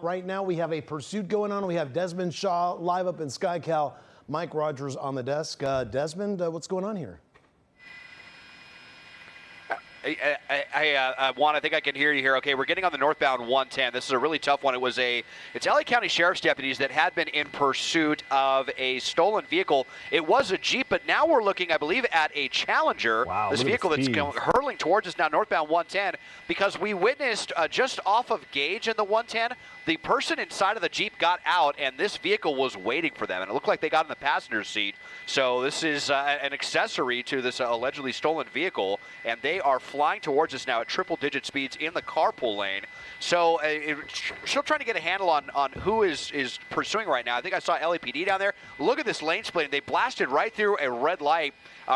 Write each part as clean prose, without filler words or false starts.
right now. We have a pursuit going on. We have Desmond Shaw live up in SkyCal. Mike Rogers on the desk. Desmond, what's going on here? Juan, I think I can hear you here. Okay, we're getting on the northbound 110. This is a really tough one. It's LA County Sheriff's deputies that had been in pursuit of a stolen vehicle. It was a Jeep, but now we're looking, I believe, at a Challenger. Wow, this vehicle that's hurtling towards us now, northbound 110, because we witnessed just off of Gage in the 110, the person inside of the Jeep got out, and this vehicle was waiting for them, and it looked like they got in the passenger seat. So this is an accessory to this allegedly stolen vehicle, and they are flying towards us now at triple-digit speeds in the carpool lane. So still trying to get a handle on who is pursuing right now. I think I saw LAPD down there. Look at this lane splitting. They blasted right through a red light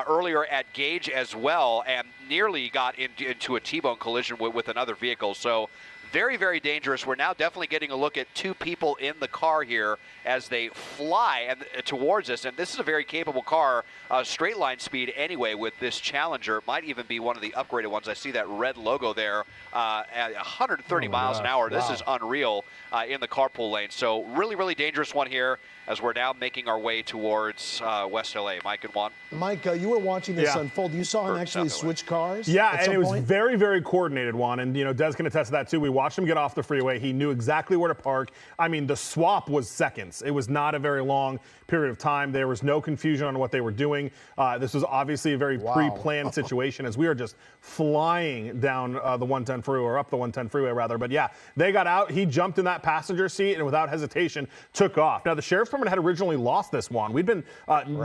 earlier at Gage as well, and nearly got into a T-bone collision with another vehicle. So very, very dangerous. We're now definitely getting a look at two people in the car here as they fly towards us. And this is a very capable car, straight line speed anyway with this Challenger. Might even be one of the upgraded ones. I see that red logo there at 130 miles an hour. This is unreal in the carpool lane. So really, really dangerous one here as we're now making our way towards West LA. Mike and Juan. Mike, you were watching this unfold. You saw him actually switch cars? Yeah, and it was very, very coordinated, Juan. And, Des can attest to that, too. We watched him get off the freeway. He knew exactly where to park. I mean, the swap was seconds. It was not a very long period of time. There was no confusion on what they were doing. This was obviously a very pre-planned situation as we are just flying down the 110 freeway, or up the 110 freeway, rather. But, yeah, they got out. He jumped in that passenger seat and without hesitation took off. Now, the Sheriff's Department had originally lost this one. We've been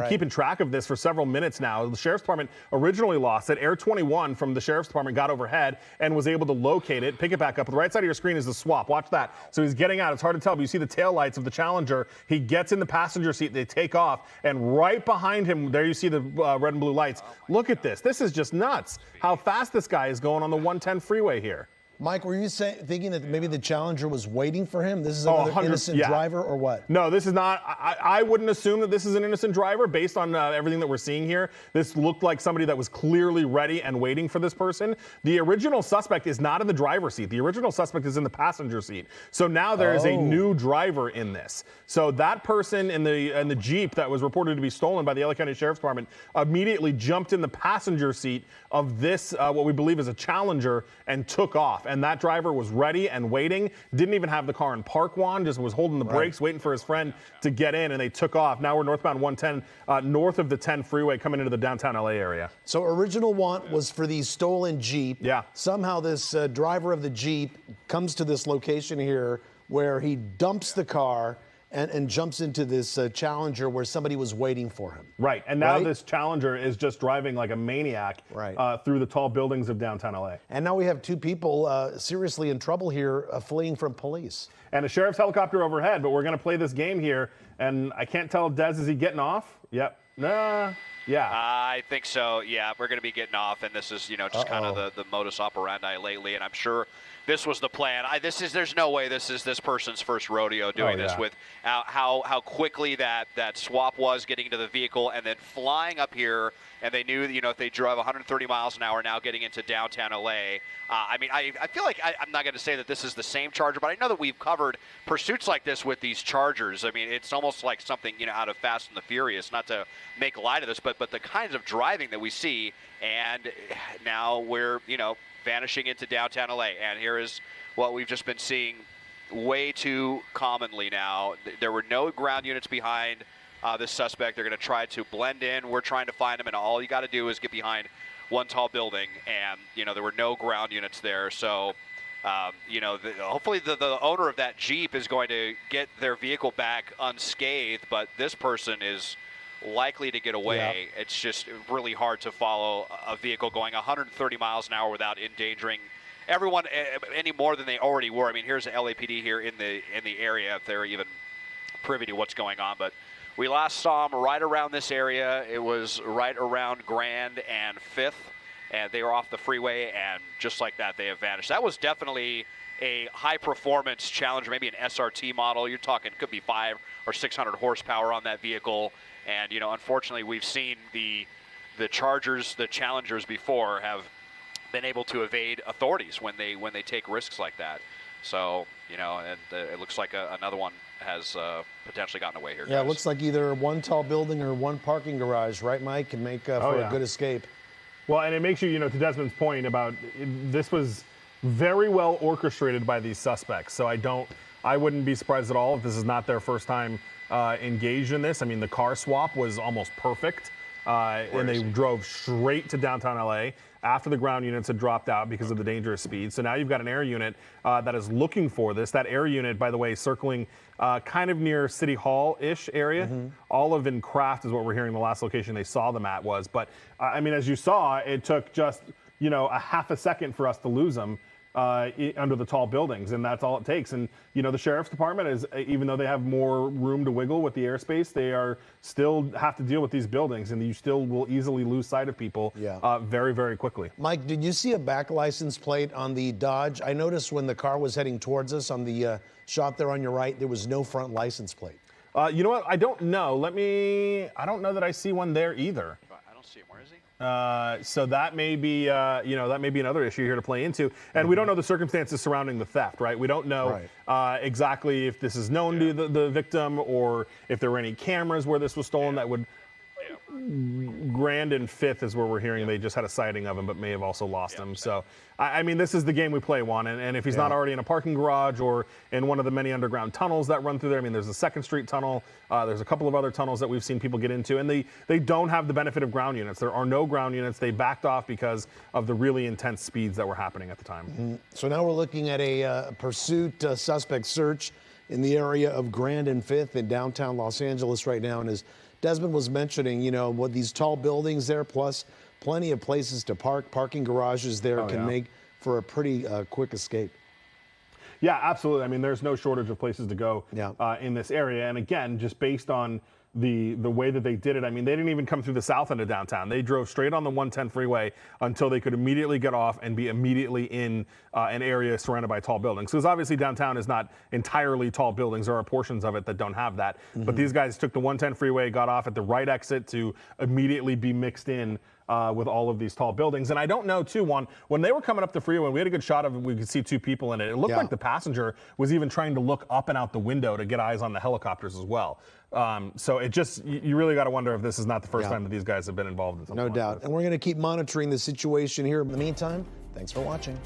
keeping track of this for several minutes now. The Sheriff's Department originally lost it. Air 21 from the Sheriff's Department got overhead and was able to locate it, pick it back up. The right side of your screen is the swap. Watch that. So he's getting out. It's hard to tell, but you see the taillights of the Challenger. He gets in the passenger seat. They take off. And right behind him, there you see the red and blue lights. Look at this. This is just nuts how fast this guy is going on the 110 freeway here. Mike, were you thinking that maybe the Challenger was waiting for him? This is another innocent driver or what? No, this is not. I wouldn't assume that this is an innocent driver based on everything that we're seeing here. This looked like somebody that was clearly ready and waiting for this person. The original suspect is not in the driver's seat. The original suspect is in the passenger seat. So now there is a new driver in this. So that person in the Jeep that was reported to be stolen by the LA County Sheriff's Department immediately jumped in the passenger seat of this, what we believe is a Challenger, and took off. And that driver was ready and waiting, didn't even have the car in park, Juan, just was holding the brakes, waiting for his friend to get in, and they took off. Now we're northbound 110, north of the 10 freeway, coming into the downtown LA area. So original want was for the stolen Jeep. Yeah. Somehow this driver of the Jeep comes to this location here where he dumps the car and jumps into this Challenger where somebody was waiting for him. Right, and now this Challenger is just driving like a maniac through the tall buildings of downtown LA. And now we have two people seriously in trouble here fleeing from police. And a sheriff's helicopter overhead, but we're going to play this game here, and I can't tell, Des, is he getting off? Yep. Nah. Yeah. I think so. Yeah, we're going to be getting off, and this is, just kind of the modus operandi lately, and I'm sure this was the plan. There's no way this is this person's first rodeo doing this with how quickly that swap was getting into the vehicle and then flying up here. And they knew, if they drove 130 miles an hour now getting into downtown LA. I feel like I'm not going to say that this is the same Charger, but I know that we've covered pursuits like this with these Chargers. I mean, it's almost like something, out of Fast and the Furious, not to make light of this, but the kinds of driving that we see. And now we're, vanishing into downtown LA. And here is what we've just been seeing way too commonly now. There were no ground units behind this suspect. They're going to try to blend in. We're trying to find him, and all you got to do is get behind one tall building. And, there were no ground units there. So, hopefully the owner of that Jeep is going to get their vehicle back unscathed, but this person is likely to get away. Yeah. It's just really hard to follow a vehicle going 130 miles an hour without endangering everyone any more than they already were. I mean, here's the LAPD here in the area, if they're even privy to what's going on. But we last saw them right around this area. It was right around Grand and 5th, and they were off the freeway, and just like that, they have vanished. That was definitely a high-performance Challenger, maybe an SRT model. You're talking could be 500 or 600 horsepower on that vehicle. And, unfortunately, we've seen the Chargers, the Challengers before have been able to evade authorities when they take risks like that. So, you know, and it looks like another one has potentially gotten away here. Yeah, guys. it looks like either one tall building or one parking garage, right, Mike, can make for a good escape. Well, and it makes you, you know, to Desmond's point about this was very well orchestrated by these suspects. So I wouldn't be surprised at all if this is not their first time engaged in this. I mean, the car swap was almost perfect. And they drove straight to downtown LA after the ground units had dropped out because of the dangerous speed. So now you've got an air unit that is looking for this. That air unit, by the way, circling kind of near City Hall-ish area. Olive and Craft is what we're hearing the last location they saw them at was. But, I mean, as you saw, it took just, you know, a half a second for us to lose them. Under the tall buildings, and that's all it takes. And you know, the sheriff's department is, even though they have more room to wiggle with the airspace, they are still have to deal with these buildings, and you still will easily lose sight of people very, very quickly. Mike, did you see a back license plate on the Dodge? I noticed when the car was heading towards us on the shot there on your right, there was no front license plate. You know what? I don't know. I don't know that I see one there either. I don't see him. Where is he? So that may be, you know, that may be another issue here to play into. And we don't know the circumstances surrounding the theft, right? We don't know exactly if this is known to the victim or if there were any cameras where this was stolen that would. Grand and Fifth is where we're hearing they just had a sighting of him, but may have also lost him. So, I mean, this is the game we play, Juan. And if he's not already in a parking garage or in one of the many underground tunnels that run through there, I mean, there's a 2nd Street tunnel. There's a couple of other tunnels that we've seen people get into, and they don't have the benefit of ground units. There are no ground units. They backed off because of the really intense speeds that were happening at the time. So now we're looking at a pursuit suspect search in the area of Grand and Fifth in downtown Los Angeles right now, and as Desmond was mentioning, you know, what these tall buildings there, plus plenty of places to park, parking garages there can make for a pretty quick escape. Yeah, absolutely. I mean, there's no shortage of places to go in this area. And again, just based on the way that they did it, I mean, they didn't even come through the south end of downtown. They drove straight on the 110 freeway until they could immediately get off and be immediately in an area surrounded by tall buildings. Because obviously downtown is not entirely tall buildings. There are portions of it that don't have that. But these guys took the 110 freeway, got off at the right exit to immediately be mixed in with all of these tall buildings. And I don't know, too, Juan, when they were coming up the freeway, we had a good shot of it. We could see 2 people in it. It looked like the passenger was even trying to look up and out the window to get eyes on the helicopters as well. So it just, you really got to wonder if this is not the first time that these guys have been involved in something No doubt. And we're going to keep monitoring the situation here. In the meantime, thanks for watching.